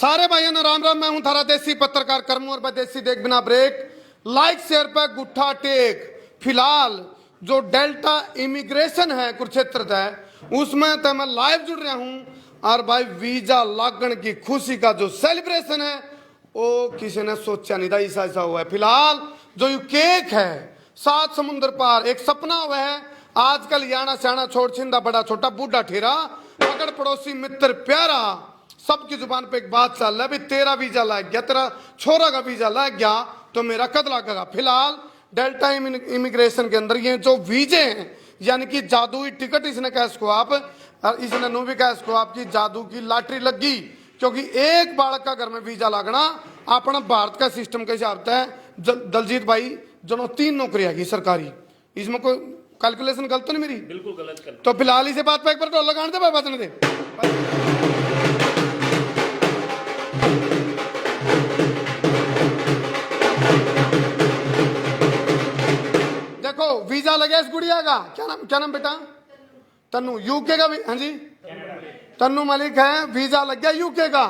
सारे भाइयों ने राम राम। मैं हूं थारा देसी पत्रकार कर्म और देसी देख बिना ब्रेक। लाइक शेयर पे गुट्ठा टेक। फिलहाल जो डेल्टा इमिग्रेशन है कुरुक्षेत्र तय उसमें तो मैं लाइव जुड़ रहा हूं। और भाई वीजा लागण की खुशी का जो सेलिब्रेशन है वो किसी ने सोचा नहीं था ऐसा ऐसा हुआ है। फिलहाल जो ये केक है 7 समुद्र पार एक सपना हुआ है। आजकल याना स्याना छोड़ छिंदा बड़ा छोटा बूढ़ा ठेरा पकड़ पड़ोसी मित्र प्यारा सबकी जुबान पे एक बात चल रहा है भी तेरा वीजा लग गया, तेरा छोरा का वीजा लग गया तो मेरा कद लगेगा। फिलहाल डेल्टा इमिग्रेशन के अंदर ये जो वीजे हैं यानी कि जादुई टिकट इसने कहा इसको आप और इसने नो भी कहा इसको आपकी जादू की लॉटरी लगी। क्योंकि एक बालक का घर में वीजा लगना अपना भारत का सिस्टम के हिसाब से दलजीत भाई जो 3 नौकरी आएगी सरकारी। इसमें कोई कैलकुलेशन गलत तो नहीं मेरी? बिल्कुल गलत। तो फिलहाल इसे बात पे एक बार टोल लगाने दे भाई बचने दे। देखो वीजा लगे इस गुड़िया का क्या नाम बेटा? तन्नू। यूके का भी? हाँ जी तन्नू मलिक है। वीजा लग गया यूके का,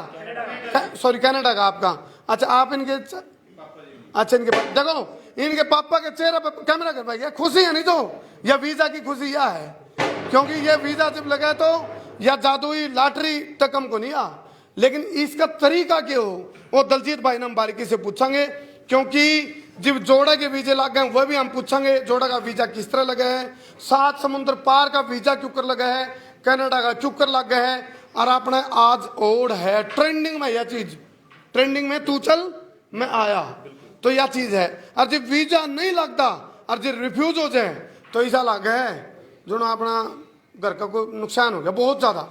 सॉरी कनाडा का आपका। अच्छा आप इनके अच्छा इनके देखो इनके पापा के चेहरे पर कैमरा कर पाएगा खुशी है नहीं तो यह वीजा की खुशी यह है क्योंकि ये वीजा जब लगा तो या जादुई लॉटरी तक हमको नहीं आ। लेकिन इसका तरीका क्यों वो दलजीत भाई ने हम बारीकी से पूछेंगे क्योंकि जब जोड़ा के वीजे लग गए वह भी हम पूछेंगे जोड़ा का वीजा किस तरह लगा है, 7 समुद्र पार का वीजा क्यों कर लगा है, कनाडा का क्यों कर लग गया है। और आपने आज ओड है ट्रेंडिंग में यह चीज, ट्रेंडिंग में तू चल मैं आया तो यह चीज है। और जब वीजा नहीं लगता और जब रिफ्यूज हो जाए तो ऐसा लग है जो ना अपना घर का कोई नुकसान हो गया बहुत ज्यादा।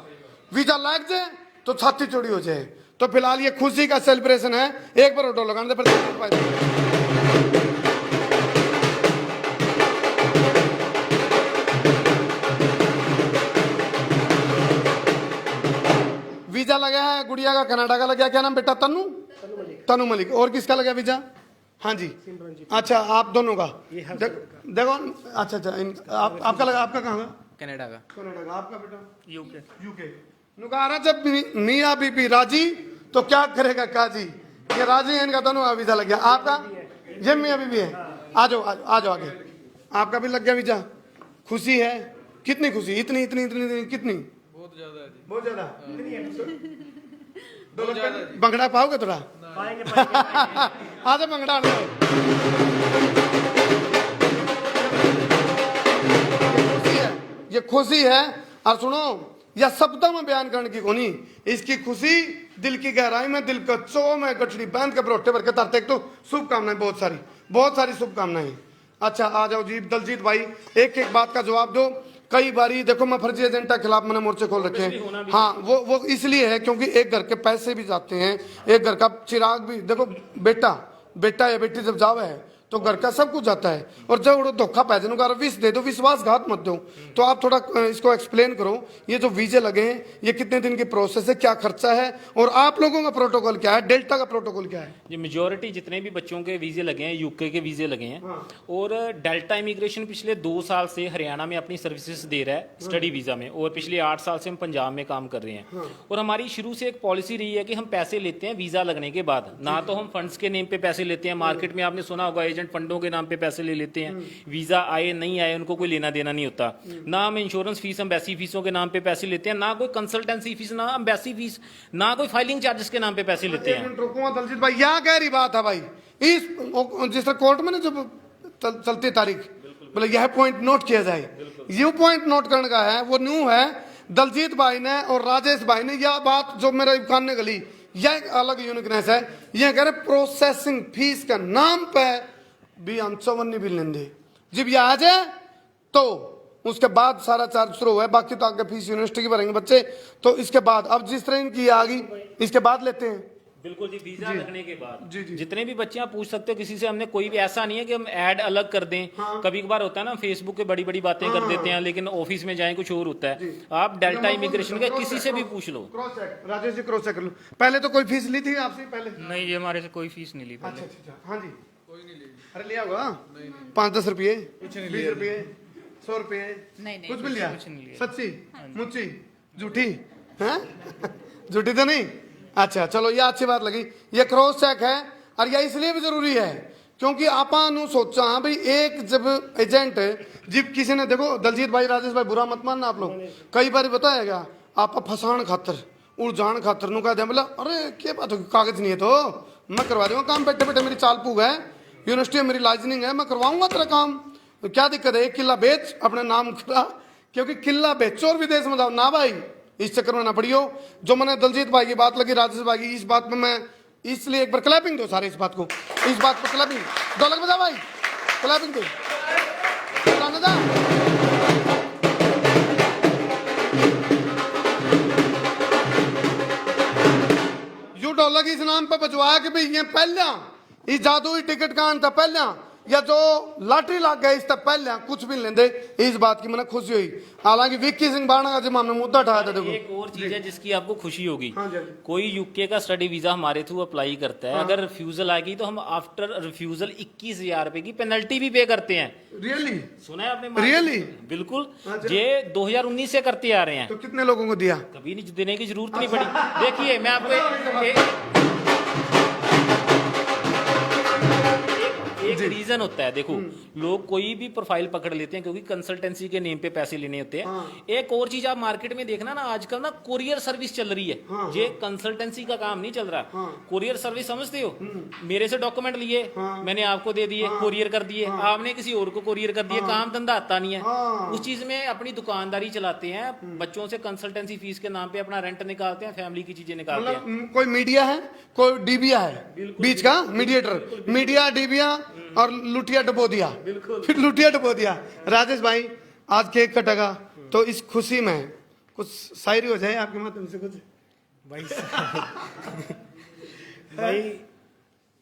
वीजा लग जाए तो छाती चोरी हो जाए। तो फिलहाल ये खुशी का सेलिब्रेशन है। एक बार ऑटो लगाने दे वीजा लगा है गुड़िया का कनाडा का लगा। क्या नाम बेटा? तन्नू। तन्नू मलिक। और किसका लगा वीजा? हाँ जी अच्छा आप दोनों का देखो अच्छा आपका लगा। आपका कहाँ का? कनाडा का। कनाडा का। आपका बेटा? यूके। यूके। नुकारा जब मियाँ बीबी राजी तो क्या करेगा काजी। ये राजी है इनका दोनों का वीजा लग गया। आपका? ये मियाँ बीबी है। आ जाओ आगे। आपका भी लग गया वीजा। खुशी है? कितनी खुशी? इतनी इतनी इतनी, इतनी कितनी? बहुत ज्यादा है जी। बहुत ज्यादा। भंगड़ा पाओगे थोड़ा? पाएंगे आजा भंगड़ा ये खुशी है। और सुनो यह शब्दों में बयान करने की कोनी इसकी खुशी दिल की गहराई में दिल का चो में गठड़ी बांध के बरोटे भर के तरते। एक तो शुभकामनाएं बहुत सारी शुभकामनाएं। अच्छा आ जाओ जी दलजीत भाई एक एक बात का जवाब दो। कई बारी देखो मैं फर्जी एजेंट के खिलाफ मैंने मोर्चे खोल रखे हैं। हाँ वो इसलिए है क्योंकि एक घर के पैसे भी जाते हैं, एक घर का चिराग भी। देखो बेटा या बेटी जब जावे है तो घर का सब कुछ जाता है। और जब धोखा पै देने का विष दे दो, विश्वासघात मत दो। तो आप थोड़ा इसको एक्सप्लेन करो ये जो वीजे लगे हैं ये कितने दिन की प्रोसेस है, क्या खर्चा है और आप लोगों का प्रोटोकॉल क्या है, डेल्टा का प्रोटोकॉल क्या है? ये मेजोरिटी जितने भी बच्चों के वीजे लगे हैं यूके के वीजे लगे हैं। हाँ। और डेल्टा इमिग्रेशन पिछले 2 साल से हरियाणा में अपनी सर्विसेज दे रहा है स्टडी वीजा में और पिछले 8 साल से हम पंजाब में काम कर रहे हैं। हाँ। और हमारी शुरू से एक पॉलिसी रही है कि हम पैसे लेते हैं वीजा लगने के बाद। ना तो हम फंड्स के नेम पे पैसे लेते हैं, मार्केट में आपने सुना होगा एजेंट फंडों के नाम पे पैसे ले लेते हैं। वीजा आए नहीं आए उनको कोई लेना देना नहीं होता। ना हम इंश्योरेंस फीस एम्बेसी फीसों के नाम पे पैसे लेते हैं, ना कोई कंसल्टेंसी फीस, ना एम्बेसी फीस, ना कोई फाइलिंग चार्जेस के नाम पे पैसे लेते हैं। दलजीत भाई यह गहरी बात है भाई। इस जिस तरह कोर्ट में ना जब चलती तारीख बोले यह पॉइंट नोट किया जाए, ये पॉइंट नोट करने का है वो न्यू है। दलजीत भाई ने और राजेश भाई ने यह बात जो मेरे कान ने गली यह एक अलग यूनिकनेस है। यह कह रहे प्रोसेसिंग फीस का नाम पे भी हम 54 बिल लेंगे। जब ये आ जाए तो उसके बाद सारा चार्ज शुरू हुआ है। बाकी तो आगे फीस यूनिवर्सिटी की भरेंगे बच्चे। तो इसके बाद अब जिस तरह इनकी आ गई इसके बाद लेते हैं। बिल्कुल जी वीजा लगने के बाद जी। जितने भी बच्चे आप पूछ सकते हो किसी से। हमने कोई भी ऐसा नहीं है कि हम ऐड अलग कर दें। हाँ। कभी कभार होता है ना फेसबुक पे बड़ी बड़ी बातें कर देते हैं लेकिन ऑफिस में जाएं कुछ और होता है। आप डेल्टा इमिग्रेशन का किसी से भी पूछ लो। राजेश जी क्रॉस चेक कर लो। पहले तो कोई फीस ली थी आपसे? पहले नहीं ये हमारे से कोई फीस नहीं ली पहले। अच्छा हाँ जी कोई नहीं ली। अरे लिया होगा 5-10 रुपये, 20 रुपये, 100 रुपये कुछ भी लिया? सच्ची मुच्ची झूठी है? झूठी तो नहीं अच्छा चलो ये अच्छी बात लगी। ये क्रॉस चेक है और ये इसलिए भी जरूरी है क्योंकि आपा नु सोचा भाई एक जब एजेंट जब किसी ने देखो दलजीत भाई राजेश भाई बुरा मत मानना आप लोग, कई बार बताएगा आप फसान खातर उलझान खातर नु कह दे बोला अरे क्या बात होगी कागज नहीं है तो मैं करवा दूंगा काम, बैठे बैठे मेरी चाल पूग है, यूनिवर्सिटी में मेरी लाइजनिंग है, मैं करवाऊंगा तेरा काम, तो क्या दिक्कत है, एक किला बेच अपने नाम करा, क्योंकि किला बेचो और विदेश में जाओ ना भाई, इस चक्कर में ना पड़ियो। जो मैंने दलजीत भाई की बात लगी, राजेश भाई की, इस बात में मैं इसलिए एक बार क्लैपिंग दो सारे इस बात को, इस बात पर क्लैपिंग ढोलक बजा भाई, क्लैपिंग दो यू ढोलक इस नाम पे बजवाया कि भाई ये पहला ये जादुई टिकट का था पहला या जो लॉटरी लग गया इससे पहले कुछ भी नहीं लेंदे, इस बात की मैंने खुशी हुई। हालांकि विक्की सिंह बाणा का जब हमने मुद्दा उठाया था, देखो एक और चीज है जिसकी आपको खुशी होगी, हाँ जी। कोई यूके का स्टडी वीजा हमारे थ्रू अप्लाई करता है, अगर रिफ्यूजल आ गई तो हम आफ्टर रिफ्यूजल 21,000 रुपए की पेनल्टी भी पे करते हैं। रियली सुना है आपने? रियली बिल्कुल, ये 2019 से करते आ रहे हैं, तो कितने लोगों को दिया? कभी नहीं देने की जरूरत नहीं पड़ी। देखिए मैं आपको एक रीजन होता है, देखो लोग कोई भी प्रोफाइल पकड़ लेते हैं क्योंकि कंसल्टेंसी के नेम पे पैसे लेने होते हैं। हाँ। एक और चीज आप मार्केट में देखना ना, आजकल ना कुरियर सर्विस चल रही है, हाँ। ये कंसल्टेंसी का काम नहीं चल रहा। हाँ। कुरियर सर्विस समझते हो, मेरे से डॉक्यूमेंट लिए, हाँ। मैंने आपको दे दिए, कुरियर कर दिए, आपने किसी और को कुरियर कर दिए, काम धंधा आता नहीं है, हाँ। उस चीज में अपनी दुकानदारी चलाते हैं, बच्चों से कंसल्टेंसी फीस के नाम पे अपना रेंट निकालते हैं, फैमिली की चीजें निकालते हैं। मतलब कोई मीडिया है, कोई डीबिया है, बीच का मीडिएटर, मीडिया डीबिया और लुटिया डबो दिया, फिर लुटिया डबो दिया। राजेश भाई आज केक कटेगा तो इस खुशी में कुछ शायरी हो जाए आपके माध्यम से कुछ भाई भाई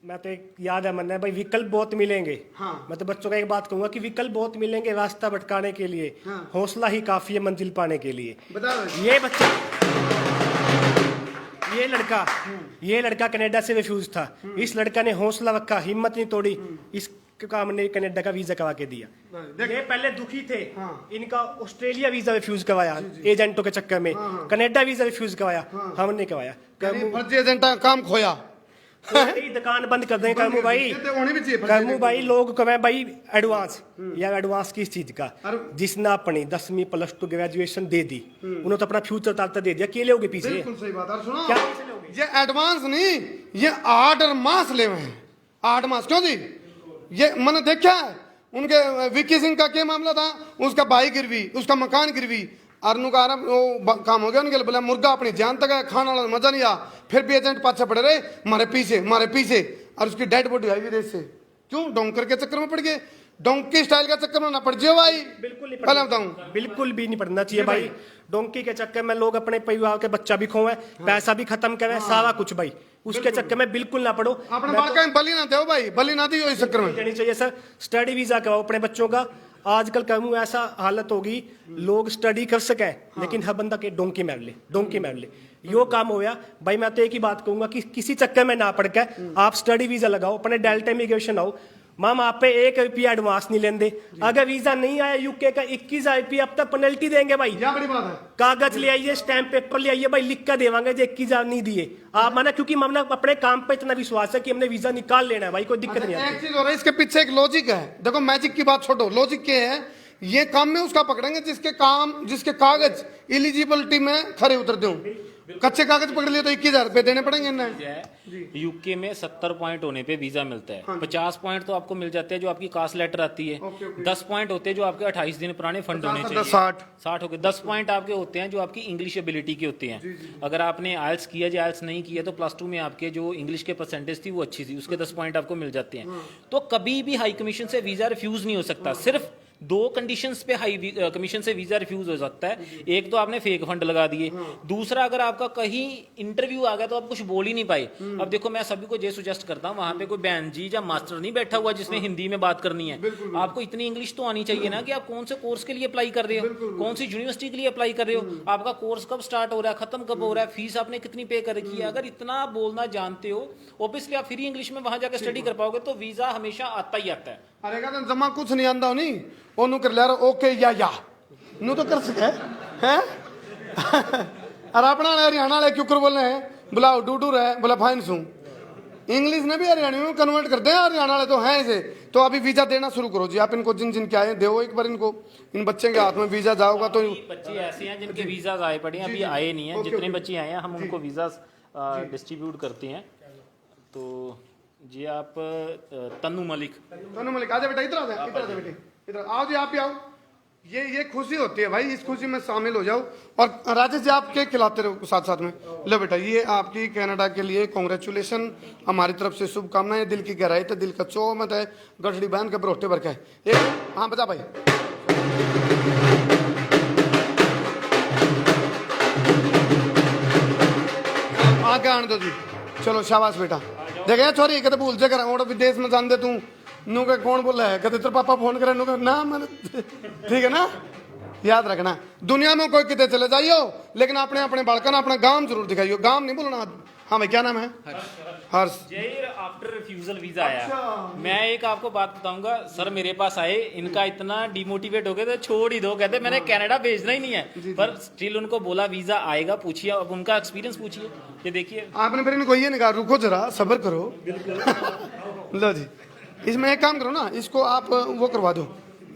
मैं तो एक याद है मन है भाई, विकल्प बहुत मिलेंगे। हाँ। मैं तो बच्चों का एक बात कहूंगा कि विकल्प बहुत मिलेंगे रास्ता भटकाने के लिए, हाँ। हौसला ही काफी है मंजिल पाने के लिए। बताओ। ये बच्चा ये लड़का कनाडा से रिफ्यूज था, इस लड़का ने हौसला रखा, हिम्मत नहीं तोड़ी, इस काम ने कनाडा का वीजा करवा के दिया। ये पहले दुखी थे, हाँ। इनका ऑस्ट्रेलिया वीजा रिफ्यूज करवाया एजेंटों के चक्कर में, कनाडा वीजा रिफ्यूज करवाया, हमने करवाया। फर्जी एजेंट का काम खोया, दुकान बंद कर दें कामू भाई, ये तो होनी भी चाहिए फर्जी कामू भाई लोग कमें भाई एडवांस, या एडवांस किस चीज का, जिसने अपनी 10वीं +2 ग्रेजुएशन दे दी, उन्होंने तो अपना फ्यूचर तालता दे दिया, अकेले होगे पीछे। बिल्कुल सही बात। और सुनो क्या ये एडवांस नहीं, ये 8 मास ले हुए हैं, 8 मास। क्यों जी? ये मैंने देखा है उनके विक्की सिंह का क्या मामला था, उसका भाई गिरवी, उसका मकान गिरवी, अरनू का वो काम हो गया उनके लिए, बोला मुर्गा अपनी जान तक है, खाना वाला मजा नहीं आ, फिर भी एजेंट पाछे पड़े रहे, मारे पीछे, और उसकी डेड बॉडी आई विदेश से। क्यों? डोंकर के चक्कर में पड़ गए, डोंकी स्टाइल का चक्कर में ना पड़ जाओ भाई। बिल्कुल नहीं पहले बताऊं, बिल्कुल भी नहीं पड़ना चाहिए भाई। डोंकी के चक्कर में लोग अपने परिवार के बच्चा भी खोए, पैसा भी खत्म करे, सारा कुछ भाई, उसके चक्कर में बिल्कुल ना पड़ो। अपने बालका में बलि ना दो भाई, बलि ना दियो इस चक्कर में। देनी चाहिए सर, स्टडी वीजा कराओ अपने बच्चों का। आजकल कहूँ ऐसा हालत होगी, लोग स्टडी कर सके लेकिन हर बंदा के डोंकी मार ले, यो काम हो गया भाई। मैं तो एक ही बात कहूंगा कि किसी चक्कर में ना पड़ के आप स्टडी वीजा लगाओ, अपने डेल्टा इमिग्रेशन आओ, मैम आप पे 1 रुपया एडवांस नहीं लेंदे। अगर वीजा नहीं आया यूके का 21,000 रुपया अब तक पेनल्टी देंगे भाई। क्या बड़ी बात है? कागज ले आइए, स्टैंप पेपर ले आइए भाई, लिख कर देवांगे जो 21,000 नहीं दिए आप, माना क्योंकि हमने अपने काम पे इतना विश्वास है कि हमने वीजा निकाल लेना है भाई, कोई दिक्कत नहीं आती। एक चीज हो रहा है, इसके पीछे एक लॉजिक है। देखो मैजिक की बात छोड़ो, लॉजिक क्या है, ये काम में उसका पकड़ेंगे जिसके कागज एलिजिबिलिटी में खरे उतरते हो। कच्चे कागज पकड़ लिए तो 21,000 रुपए देने पड़ेंगे इन्हें। यूके में 70 पॉइंट होने पे वीजा मिलता है, 50 पॉइंट तो आपको मिल जाते हैं जो आपकी कास्ट लेटर आती है, 10 पॉइंट होते हैं जो आपके 28 दिन पुराने फंड होने चाहिए, 60 हो गए, 10 पॉइंट आपके होते हैं जो आपकी इंग्लिश एबिलिटी के होते हैं। अगर आपने आयल्स किया या आयल्स नहीं किया तो +2 में आपके जो इंग्लिश के परसेंटेज थी वो अच्छी थी, उसके 10 पॉइंट आपको मिल जाते हैं। तो कभी भी हाई कमीशन से वीजा रिफ्यूज नहीं हो सकता, सिर्फ 2 कंडीशंस पे हाई कमीशन से वीजा रिफ्यूज हो सकता है। एक तो आपने फेक फंड लगा दिए, दूसरा अगर आपका कहीं इंटरव्यू आ गया तो आप कुछ बोल ही नहीं पाए। अब देखो मैं सभी को ये सुजेस्ट करता हूँ, वहां पे कोई बहन जी या मास्टर नहीं बैठा हुआ जिसने हिंदी में बात करनी है, आपको इतनी इंग्लिश तो आनी चाहिए ना कि आप कौन से कोर्स के लिए अप्लाई कर रहे हो, कौन सी यूनिवर्सिटी के लिए अप्लाई कर रहे हो, आपका कोर्स कब स्टार्ट हो रहा है, खत्म कब हो रहा है, फीस आपने कितनी पे कर रखी है। अगर इतना बोलना जानते हो, ऑब्वियसली आप फ्री इंग्लिश में वहां जाकर स्टडी कर पाओगे, तो वीजा हमेशा आता ही आता है। अरे का जमा कुछ नहीं आंदा नहीं ओनू कर ले ओके या नू तो कर सके हैं। और अपना हरियाणा वाले क्यों कर बोल रहे हैं बुलाओ डूडू रहे, बोला फाइन सू इंग्लिश ने भी हरियाणवी में कन्वर्ट करते हैं, हरियाणा वाले तो हैं इसे। तो अभी वीजा देना शुरू करो जी, आप इनको जिन जिन के आए दो एक बार इनको, इन बच्चे के हाथ में वीजा जाओगा तो बच्चे ऐसे हैं जिनके वीजा आए पड़े हैं, अभी आए नहीं है। जितने बच्चे आए हैं हम उनको वीजा डिस्ट्रीब्यूट करते हैं। तो जी आप तन्नू मलिक आजा बेटा, इधर आ जा, इधर आ जा बेटे, इधर आओ जी, आप ही आओ। ये खुशी होती है भाई, इस खुशी में शामिल हो जाओ। और राजेश जी आप केक खिलाते रहो साथ साथ में। लो बेटा, ये आपकी कनाडा के लिए कांग्रेचुलेशन, हमारी तरफ से शुभकामनाएं, दिल की गहराई तो दिल का चौमत है, गठड़ी बहन के बरोटे भर के एक। हाँ बता भाई, आगे आने दो जी, चलो शाबाश बेटा। देखे छोरी कहते भूल से कर और विदेश में जान दे तू नू के कौन बोला है, कहते तेरे पापा फोन करे नू के ना मैंने, ठीक है ना, याद रखना। दुनिया में कोई कितने चले जाइयो लेकिन अपने अपने बालकन अपना गांव जरूर दिखाइयो, गांव नहीं बोलना। हाँ भाई क्या नाम है? हर्ष। जय आफ्टर रिफ्यूजल वीजा आया। मैं एक आपको बात बताऊंगा, सर मेरे पास आए, इनका इतना डिमोटिवेट हो गए तो छोड़ ही दो, कहते मैंने कनाडा भेजना ही नहीं है, पर स्टिल उनको बोला वीजा आएगा। पूछिए अब उनका एक्सपीरियंस पूछिए, ये देखिए। आपने फिर इनको ये नहीं कहा रुको जरा सब्र करो? बिल्कुल। लो जी, इसमें एक काम करो ना, इसको आप वो करवा दो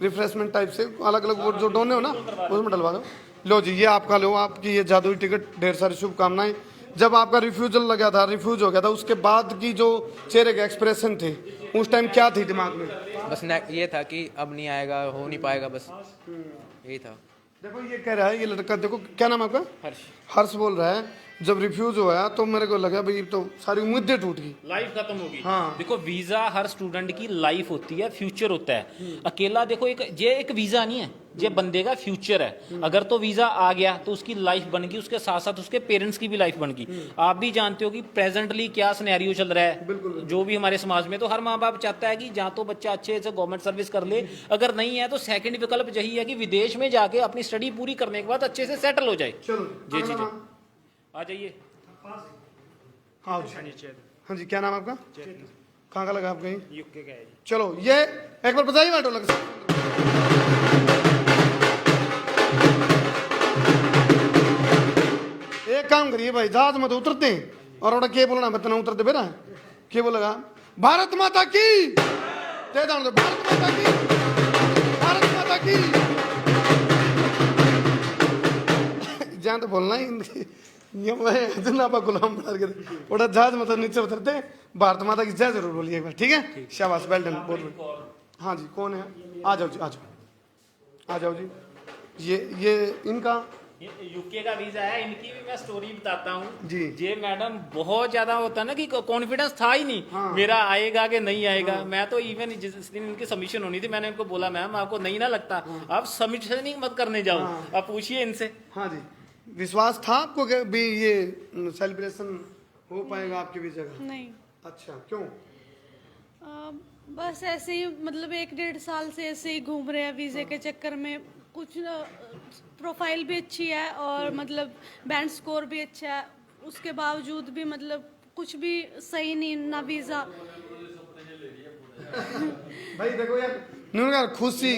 रिफ्रेशमेंट टाइप से, अलग अलग वो जो डोने हो ना उसमें डलवा दो। लो जी, ये आपका लो, आपकी ये जादुई टिकट, ढेर सारी शुभकामनाएं। जब आपका रिफ्यूजल लगा था, रिफ्यूज हो गया था, उसके बाद की जो चेहरे के एक्सप्रेशन थे उस टाइम क्या थी दिमाग में? बस ये था कि अब नहीं आएगा, हो नहीं पाएगा, बस यही था। देखो ये कह रहा है ये लड़का, देखो क्या नाम आपका? हर्ष। हर्ष बोल रहा है जब रिफ्यूज हुआ तो मेरे को लगा भाई तो सारी उम्मीदें टूट गई, लाइफ खत्म होगी। हाँ। देखो वीजा हर स्टूडेंट की लाइफ होती है, फ्यूचर होता है। अकेला देखो ये एक वीजा नहीं है, ये बंदे का फ्यूचर है। अगर तो वीजा आ गया तो उसकी लाइफ बन गई, उसके साथ साथ उसके पेरेंट्स की भी लाइफ बन गई। आप भी जानते हो कि प्रेजेंटली क्या सिनेरियो चल रहा है जो भी हमारे समाज में, तो हर माँ बाप चाहता है कि जहाँ तो बच्चा अच्छे से गवर्नमेंट सर्विस कर ले, अगर नहीं है तो सेकंड विकल्प यही है कि विदेश में जाके अपनी स्टडी पूरी करने के बाद अच्छे से सेटल हो जाए। चलो जी जी जी, आ जाइए। हाँ जी, हाँ जी, क्या नाम आपका? कहाँ का लगा आपका? यूके का है जी। चलो ये एक बार बजाइए बाटो लग। एक काम करिए भाई, जहाज में तो उतरते हैं और ओड़ा के बोलना बतना उतरते बेरा के बोलेगा भारत माता की जय, दान दो भारत माता की, भारत माता की जहाँ तो बोलना ही ये मैं जनाबा गुलाम बना के ओड़ा जहाज मतलब नीचे उतरते हैं, भारत माता की जय जरूर बोलिए एक बार, ठीक है? शाबाश, वेल डन, बहुत बढ़िया। हाँ जी, कौन है? आ जाओ जी, आ जाओ, आ जाओ जी। ये इनका यूके का वीजा है, इनकी भी मैं स्टोरी बताता हूँ जी। ये मैडम बहुत ज्यादा होता है ना कि कॉन्फिडेंस था ही नहीं। हाँ। मेरा आएगा कि नहीं आएगा। मैं तो इवन जिस दिन इनकी सबमिशन होनी थी मैंने इनको बोला मैम आपको नहीं ना लगता, आप सबमिशन ही मत करने जाओ, आप पूछिए इनसे। हाँ जी, विश्वास था आपको कि भी ये सेलिब्रेशन हो पाएगा आपके वीजा का? नहीं। अच्छा, क्यों? बस ऐसे ही, मतलब 1-1.5 साल से ऐसे ही घूम रहे हैं वीज़े के चक्कर में। कुछ प्रोफाइल भी अच्छी है और मतलब बैंड स्कोर भी अच्छा है, उसके बावजूद भी मतलब कुछ भी सही नहीं, ना वीज़ा। भाई देखो यार, खुशी,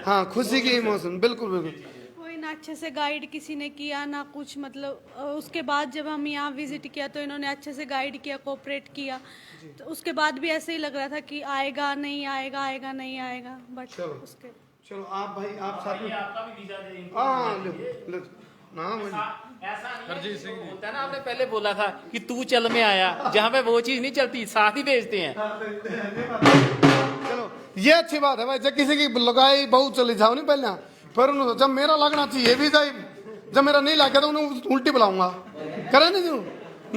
हाँ खुशी की इमोशन, बिल्कुल बिल्कुल। कोई ना अच्छे से गाइड किसी ने किया ना कुछ, मतलब उसके बाद जब हम यहाँ विजिट किया तो इन्होंने अच्छे से गाइड किया, कोऑपरेट किया, तो उसके बाद भी ऐसे ही लग रहा था कि आएगा नहीं आएगा, आएगा नहीं आएगा, बट उसके चलो आप भाई, आप साथ में आपका भी वीजा दे देंगे। हाँ लो लो ना भाई। ऐसा नहीं है, होता है ना, आपने पहले बोला था कि तू चल में आया, जहाँ पे वो चीज नहीं चलती साथ ही भेजते हैं। चलो ये अच्छी बात है भाई, जब किसी की लगाई बहुत चली जाओ नहीं पहले, फिर उन्होंने जब मेरा लगना चाहिए भी जाए, जब मेरा नहीं लगा तो उन्हें उल्टी बुलाऊंगा, करे नहीं तू,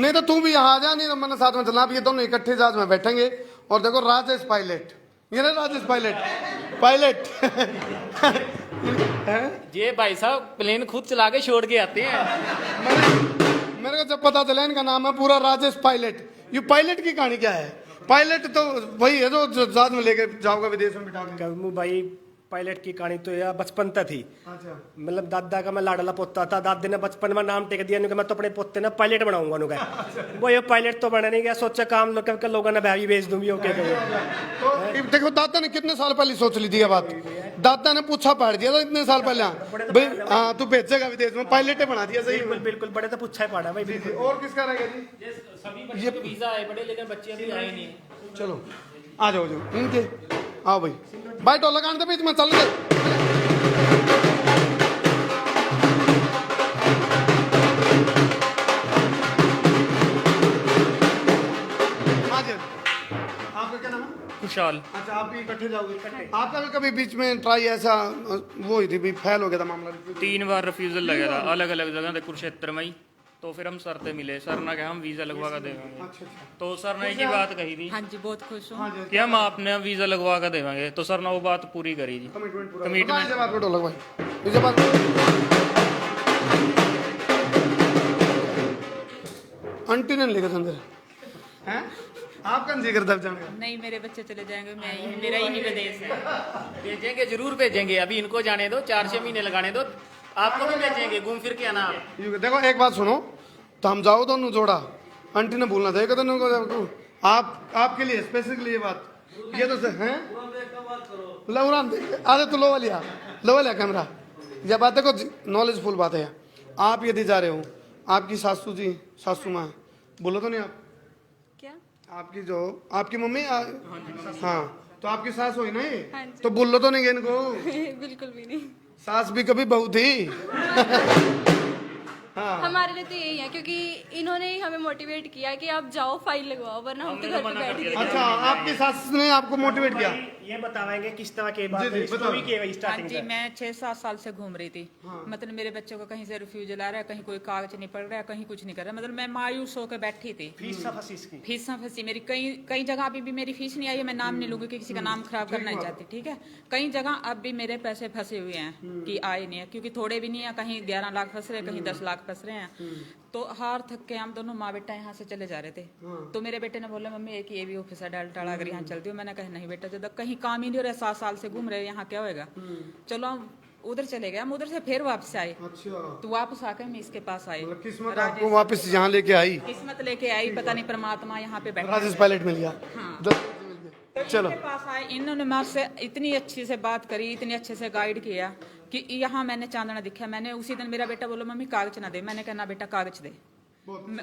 नहीं तो तू भी यहाँ आ जा, नहीं तो मैंने साथ में चलना। अब ये दोनों इकट्ठे जहाज में बैठेंगे और देखो राजेश पायलट, ये ना राजेश पायलट ये भाई साहब प्लेन खुद चला के छोड़ के आते हैं। मेरे को जब पता चला इनका नाम है पूरा राजेश पायलट। ये पायलट की कहानी क्या है? पायलट तो वही है जो जहाज में लेके जाओगा विदेश में बिठा के। कमू भाई पायलट की कहानी तो यार बचपन तक थी। अच्छा, मतलब दादा का मैं लाडला पोता था, दादी ने बचपन में नाम टेक दिया, मैं तो अपने पोते ने पायलट बनाऊंगा उनका। वो ये पायलट तो बना नहीं गया, सोचा काम लोगों ने भाई भेज दूंगी ओके। तो देखो दादा ने कितने साल पहले सोच ली थी ये बात, दादा ने पूछा पाड़ दिया था इतने साल पहले भाई। हाँ तू भेजेगा विदेश में, पायलट ने बना दिया सही बिल्कुल में। बिल्कुल, बड़े तो पूछा ही पड़ा भाई। बिल्कुल। और किसका रहेगा जी? सभी बच्चे को वीजा आए बड़े, लेकिन बच्चे अभी आए नहीं। चलो आ जाओ इनके, आओ भाई भाई टोल लगाने दे बीच में, चल दे। आपका क्या नाम है? खुशहाल। अच्छा आप भी इकट्ठे जाओगे? आपका भी कभी बीच में ट्राई ऐसा वो हुई थी भी, फेल हो गया था मामला? 3 बार रिफ्यूजल लगा था अलग अलग जगह पे, कुरुक्षेत्र में ही। तो फिर हम सर से मिले, सर ने कहा हम वीजा लगवा कर देंगे। अच्छा अच्छा तो सर ने एक ही बात कही थी हाँ जी, बहुत खुश हूँ। हाँ जी कि हम आपने वीजा लगवा कर देंगे। तो सर ने वो बात पूरी करी जी। कमिटमेंट पूरा Commitment। इसे बात को ढोलक भाई, इसे बात आंटी ने लेकर अंदर हैं? आप कौन जिक्र दब जाएंगे? नहीं, मेरे बच्चे चले जाएंगे, मैं ही, मेरा ही नहीं विदेश है। भेजेंगे, जरूर भेजेंगे। अभी इनको जाने दो, 4-6 महीने लगाने दो, आपको भी भेजेंगे। घूम फिर के आना आप। देखो एक बात सुनो, तो हम जाओ दोनों जोड़ा, आंटी ने भूलना था दोनों को। आप आपके लिए स्पेसिफिकली ये बात, ये तो हैं लवरान आधे तो लो वालिया कैमरा। यह बात देखो नॉलेजफुल बात है। आप यदि जा रहे हो, आपकी सासू जी, सासू माँ बोलो तो नहीं आप, क्या? आपकी जो आपकी मम्मी हाँ तो आपकी सास हुई ना ये, हाँ जी। तो बोलो तो नहीं इनको? बिल्कुल भी नहीं। सास भी कभी बहू थी। हाँ हमारे लिए तो यही है, क्योंकि इन्होंने ही हमें मोटिवेट किया कि आप जाओ फाइल लगवाओ, वरना हम तो घर पे बैठ गए। अच्छा आपकी सास ने आपको मोटिवेट किया? ये बताएंगे किस तरह के बात जी, जी, स्टोरी बताओ। की है हाँ स्टार्टिंग जी, मैं 6-7 साल से घूम रही थी। मतलब मेरे बच्चों को कहीं से रिफ्यूजल आ रहा है, कहीं कोई कागज नहीं पड़ रहा है, कहीं कुछ नहीं कर रहा। मतलब मैं मायूस होकर बैठी थी। फीस फसीस की। फीसा फंसी मेरी, कई जगह अभी भी मेरी फीस नहीं आई है। मैं नाम नहीं लूंगी कि किसी का नाम खराब करना नहीं चाहती, ठीक है। कई जगह अब भी मेरे पैसे फंसे हुए हैं कि आए नहीं है, क्योंकि थोड़े भी नहीं है। कहीं 11 लाख फंस रहे हैं, कहीं 10 लाख फंस रहे हैं। तो हार थक के हम दोनों माँ बेटा यहाँ से चले जा रहे थे। तो मेरे बेटे ने बोला मम्मी एक ये भी ऑफिसर डाल टाड़ा अगर यहाँ चलती हो। मैंने कहा नहीं बेटा, जब तक कहीं काम ही नहीं हो रहा, 7 साल से घूम रहे यहाँ क्या होएगा। चलो हम उधर चले गए। हम उधर से फिर वापस आए। अच्छा तो वापस आकर हम इसके पास आए। मतलब किस्मत आपको वापस यहाँ लेके आई, किस्मत लेके आई, पता नहीं परमात्मा यहाँ पे बैठा राजेश पायलट मिल गया। चलो इनके पास आए, इन्होंने मुझसे इतनी अच्छी से बात करी, इतनी अच्छे से गाइड किया कि यहाँ मैंने चांदना दिखा। मैंने उसी दिन, मेरा बेटा बोलो मम्मी कागज ना दे, मैंने कहा ना बेटा कागज दे।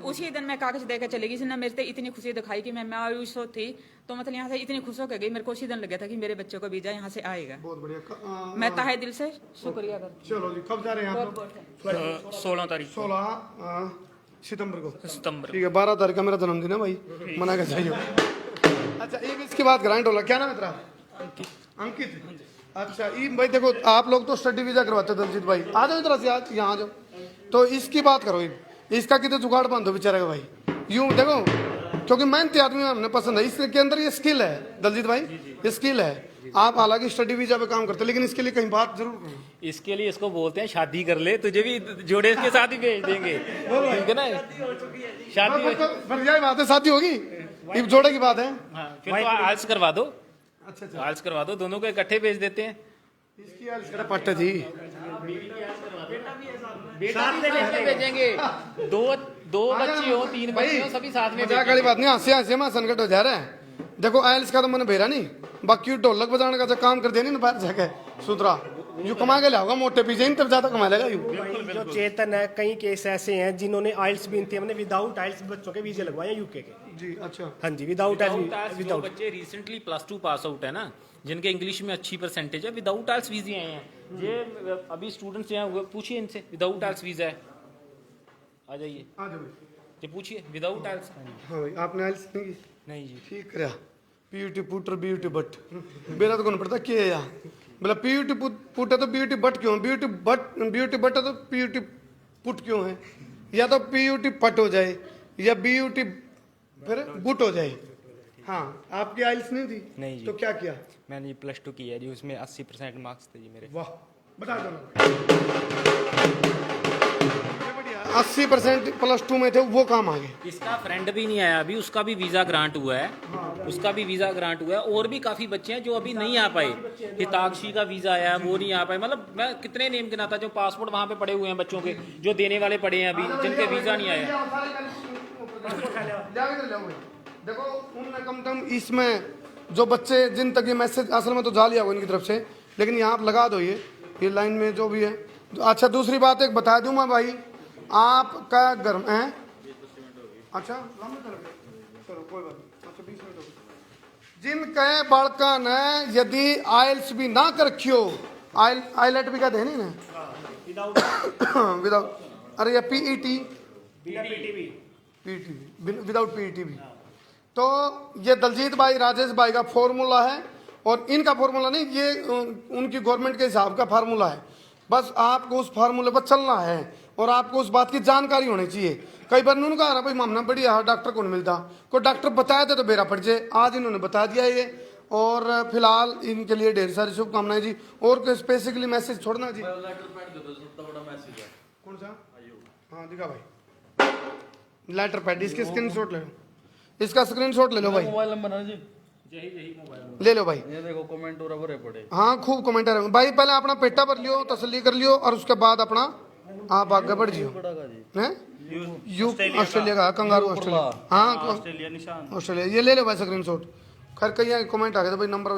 उसी दिन मैं कागज देकर चली गई। इसने मेरे से इतनी खुशी दिखाई कि मैं मायूस थी, तो मतलब यहाँ से इतनी खुश होकर गई। मेरे को उसी दिन लग गया था कि मेरे बच्चों का वीजा यहाँ से आएगा। बहुत बढ़िया। मैं तहे दिल से शुक्रिया कर। चलो जी, कब जा रहे हैं आप लोग? 16 तारीख 16 सितंबर को। सितंबर। ठीक है, 12 तारीख का मेरा जन्मदिन है भाई, मना कर चाहिए। अच्छा एक इसके बाद ग्रांट होला, क्या नाम है तेरा? अंकित। अच्छा ये भाई देखो, आप लोग तो स्टडी वीजा करवाते हो दलजीत भाई, आ जाओ इधर से, आज यहाँ आ जाओ। तो इसकी बात करो, इसका कितने जुगाड़ बंद हो बेचारे का भाई। यूं देखो, क्योंकि मेहनती आदमी हमें पसंद है, इसके अंदर ये स्किल है दलजीत भाई, ये स्किल है। आप हालांकि स्टडी वीजा पे काम करते हैं, लेकिन इसके लिए कहीं बात जरूर करो। इसके लिए इसको बोलते हैं शादी कर ले, तुझे भी जोड़े के साथ ही भेज देंगे, ठीक है ना। शादी पर यही बात है, शादी होगी, ये जोड़े की बात है। हाँ, फिर तो आल्स करवा दो। अच्छा अच्छा, आल्स करवा दो, दोनों को इकट्ठे भेज देते हैं। इसकी यार इसका पट्टे थी। साथ में भेजेंगे। दो बच्चे हो, 3 बच्चे हो, सभी साथ में मजाक वाली बात नहीं, हंसे हंसे में संकट हो जा रहा है। देखो आयल्स का तो मैंने भेजा नहीं, बाकी ढोलक बजाने का जो काम कर दिया नहीं ना बाहर जाके सुधरा, यू कमा के लाओगा मोटे पीछे इन तब ज्यादा कमा लेगा यू। जो चेतन है, कई केस ऐसे हैं जिन्होंने आइल्स भी हमने विदाउट आइल्स बच्चों के वीजे लगवाए यूके के। जी अच्छा, हाँ जी, विदाउट आइल्स। जो विदाउट बच्चे रिसेंटली +2 पास आउट है ना, जिनके इंग्लिश में अच्छी परसेंटेज है, विदाउट आइल्स वीजे आए हैं। ये अभी स्टूडेंट्स हैं, वो पूछिए इनसे, विदाउट आइल्स वीजा है, आ जाइए, आ जाओ भाई। ये पूछिए विदाउट आइल्स। हाँ भाई, आपने आइल्स नहीं की? नहीं जी। ठीक करा। पीयूटी पुटर ब्यूटी बट मेरा तो कौन पड़ता क्या है यार, मतलब पीयूटी पुट है तो ब्यूटी बट क्यों, ब्यूटी बट है तो पीयूटी पुट क्यों है, या तो पीयूटी पट हो जाए या बीयूटी फिर बुट हो जाए। हाँ आपकी आइल्स नहीं थी? नहीं जी। तो क्या किया? मैंने +2 की है जी, उसमें 80% मार्क्स थे जी मेरे। वाह बता दो। 80% +2 में थे, वो काम आ गए। इसका फ्रेंड भी नहीं आया अभी, उसका भी वीजा ग्रांट हुआ है, उसका भी वीजा ग्रांट हुआ है। और भी काफी बच्चे हैं जो अभी नहीं आ पाए। हिताक्षी का वीजा आया, वो नहीं आ पाए। मतलब मैं कितने नेम गिनाता, जो पासपोर्ट वहाँ पे पड़े हुए हैं बच्चों के, जो देने वाले पड़े हैं अभी, जिनके वीजा नहीं आया। देखो उनने कम इसमें जो बच्चे जिन तक ये मैसेज असल में तो जा लिया होगा इनकी तरफ से, लेकिन यहाँ आप लगा दो ये लाइन में जो भी है। अच्छा दूसरी बात एक बता दूं मैं भाई, आपका घर में है, अच्छा चलो कोई बात नहीं, अच्छा 20 मिनट हो गए। जिनके बालका ने यदि आइल्स भी ना कर रखियो, आइलेट भी कहते हैं ना विदाउट, अरे या पीईटी विदाउट पीईटी भी, तो ये दलजीत भाई राजेश भाई का फॉर्मूला है, और इनका फॉर्मूला नहीं, ये उनकी गवर्नमेंट के हिसाब का फार्मूला है। बस आपको उस फार्मूले पर चलना है और आपको उस बात की जानकारी होनी चाहिए। कई बार उन्होंने कहा भाई मामला बढ़िया डॉक्टर को नहीं मिलता, कोई डॉक्टर बताया था तो बेरा पड़ जाए, आज इन्होंने बता दिया ये। और फिलहाल इनके लिए ढेर सारी शुभकामनाएं जी। और कोई स्पेसिफिकली मैसेज छोड़ना जी? कौन सा? हाँ दिखा भाई लेटर पैड, इसके स्क्रीनशॉट ले लो, इसका स्क्रीनशॉट ले लो भाई, मोबाइल नंबर है जी, ले लो भाई। ये देखो कमेंट और भरे पड़े। हाँ खूब कमेंट है भाई, पहले अपना पेटा भर लियो, तसल्ली कर लियो, और उसके बाद अपना आप आगे बढ़ जियो। हैं ऑस्ट्रेलिया का कंगारू, ऑस्ट्रेलिया, हाँ ऑस्ट्रेलिया, ये ले लो भाई स्क्रीनशॉट। खैर कहीं कमेंट आ गया था भाई, नंबर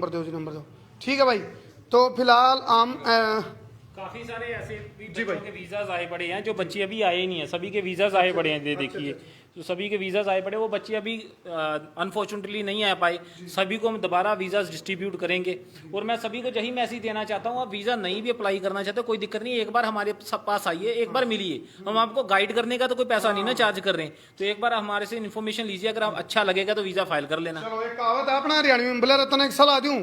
दो जी, नंबर दो, ठीक है भाई। तो फिलहाल हम काफी सारे ऐसे भी बच्चों के वीजाज आए पड़े हैं जो बच्चे अभी आए ही नहीं है, सभी के वीजाज आए पड़े हैं, देखिए तो सभी के वीजाज आए पड़े, वो बच्चे अभी अनफॉर्चुनेटली नहीं आ पाए, सभी को हम दोबारा वीजाज डिस्ट्रीब्यूट करेंगे। और मैं सभी को यही मैसेज देना चाहता हूँ, आप वीजा नहीं भी अप्लाई करना चाहते कोई दिक्कत नहीं, एक बार हमारे पास आइए, एक बार मिलिए, हम आपको गाइड करने का तो कोई पैसा नहीं ना चार्ज कर रहे हैं, तो एक बार हमारे से इन्फॉर्मेशन लीजिए, अगर आप अच्छा लगेगा तो वीजा फाइल कर लेना। चलो एक कहावत है अपना हरियाणवी में, बोले तन एक सलाह दूं,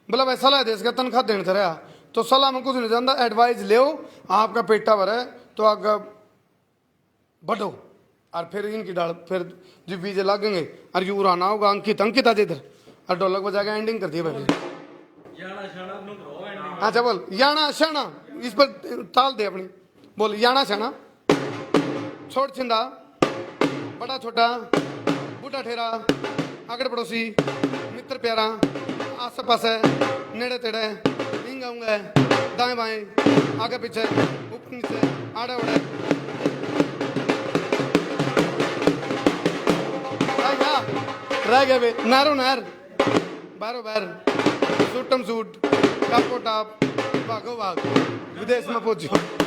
बोला भाई सलाह दे इसका तनख्वाह देने से रहा, तो सलाह में कुछ नहीं जानता, एडवाइस ले आपका पेटा भर है तो आगे बढ़ो, और फिर इनकी डाल फिर जो वीजे लगेंगे और यू उड़ाना होगा अंकित आज इधर, और ढोलक बजा के एंडिंग कर दिए भाई। अच्छा बोल याना शाना, इस पर ताल दे अपनी, बोल याना शाना, छोट छिंदा, बड़ा छोटा, बूढ़ा ठेरा, आगड़ पड़ोसी, मित्र प्यारा, आसे पासे, नेड़े तेड़े, इंगा उंगा, दाएं बाएं, आगे पीछे, ऊपर नीचे, आड़े उड़े, रह गए बे, नारो नार, बारो बार, सूटम सूट, टापो टाप, भागो भाग, विदेश में पहुंचो।